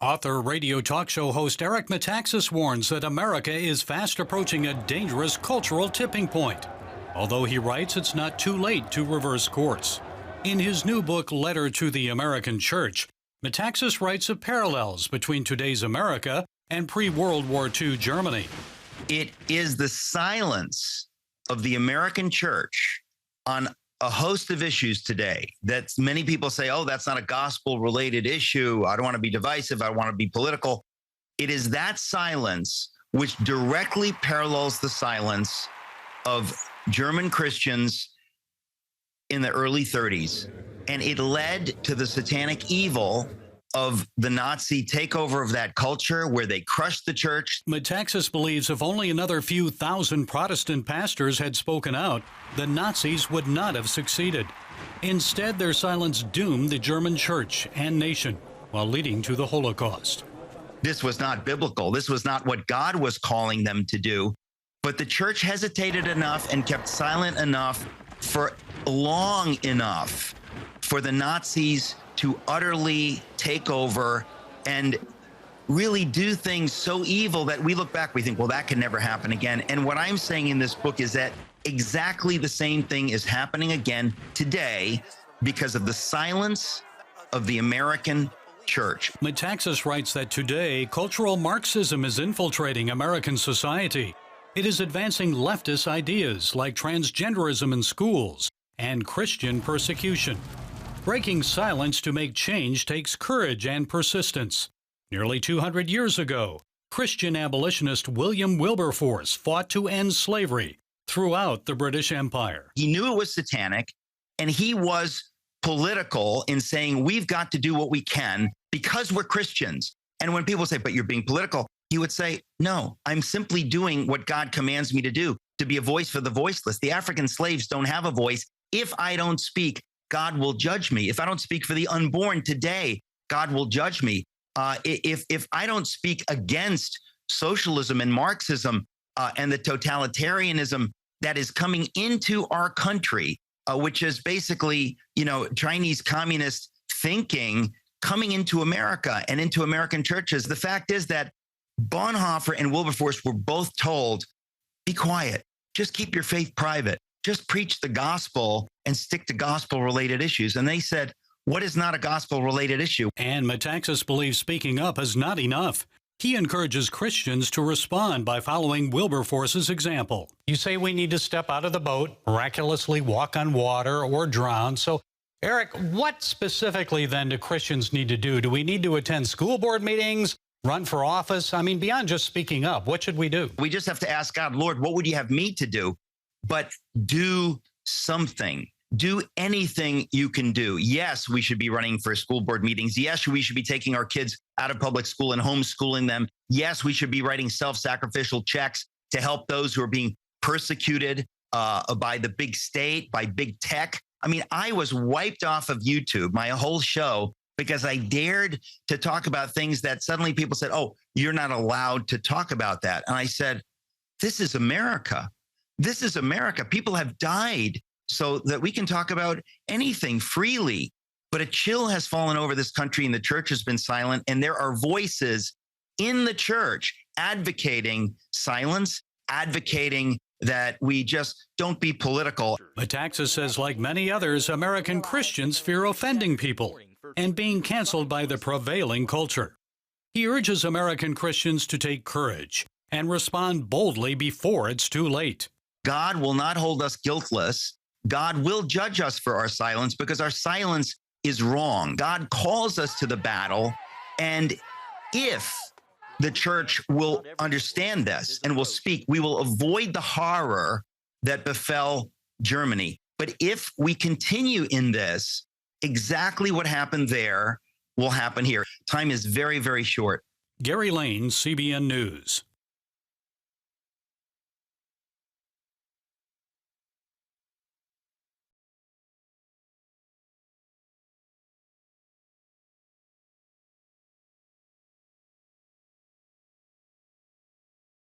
Author, radio talk show host Eric Metaxas warns that America is fast approaching a dangerous cultural tipping point. Although he writes it's not too late to reverse course. In his new book, Letter to the American Church, Metaxas writes of parallels between today's America and pre-World War II Germany. It is the silence of the American church on a host of issues today that many people say, oh, that's not a gospel-related issue. I don't want to be divisive. I want to be political. It is that silence which directly parallels the silence of German Christians in the early 30s. And it led to the satanic evil of the Nazi takeover of that culture where they crushed the church. Metaxas believes if only another few thousand Protestant pastors had spoken out, the Nazis would not have succeeded. Instead, their silence doomed the German church and nation while leading to the Holocaust. This was not biblical. This was not what God was calling them to do. But the church hesitated enough and kept silent enough for long enough for the Nazis to utterly take over and really do things so evil that we look back, we think, well, that can never happen again. And what I'm saying in this book is that exactly the same thing is happening again today because of the silence of the American church. Metaxas writes that today, cultural Marxism is infiltrating American society. It is advancing leftist ideas like transgenderism in schools and Christian persecution. Breaking silence to make change takes courage and persistence. Nearly 200 years ago, Christian abolitionist William Wilberforce fought to end slavery throughout the British Empire. He knew it was satanic, and he was political in saying we've got to do what we can because we're Christians. And when people say, but you're being political, he would say, no, I'm simply doing what God commands me to do, to be a voice for the voiceless. The African slaves don't have a voice. If I don't speak, God will judge me. If I don't speak for the unborn today, God will judge me. If I don't speak against socialism and Marxism and the totalitarianism that is coming into our country, which is basically, Chinese communist thinking coming into America and into American churches. The fact is that Bonhoeffer and Wilberforce were both told, be quiet, just keep your faith private. Just preach the gospel and stick to gospel-related issues. And they said, what is not a gospel-related issue? And Metaxas believes speaking up is not enough. He encourages Christians to respond by following Wilberforce's example. You say we need to step out of the boat, miraculously walk on water, or drown. So, Eric, what specifically then do Christians need to do? Do we need to attend school board meetings, run for office? I mean, beyond just speaking up, what should we do? We just have to ask God, Lord, what would you have me to do? But do something. Do anything you can do. Yes, we should be running for school board meetings. Yes, we should be taking our kids out of public school and homeschooling them. Yes, we should be writing self-sacrificial checks to help those who are being persecuted by the big state, by big tech. I mean, I was wiped off of YouTube, my whole show, because I dared to talk about things that suddenly people said, oh, you're not allowed to talk about that. And I said, this is America. This is America. People have died so that we can talk about anything freely. But a chill has fallen over this country and the church has been silent. And there are voices in the church advocating silence, advocating that we just don't be political. Metaxas says, like many others, American Christians fear offending people and being canceled by the prevailing culture. He urges American Christians to take courage and respond boldly before it's too late. God will not hold us guiltless. God will judge us for our silence because our silence is wrong. God calls us to the battle. And if the church will understand this and will speak, we will avoid the horror that befell Germany. But if we continue in this, exactly what happened there will happen here. Time is very, very short. Gary Lane, CBN News.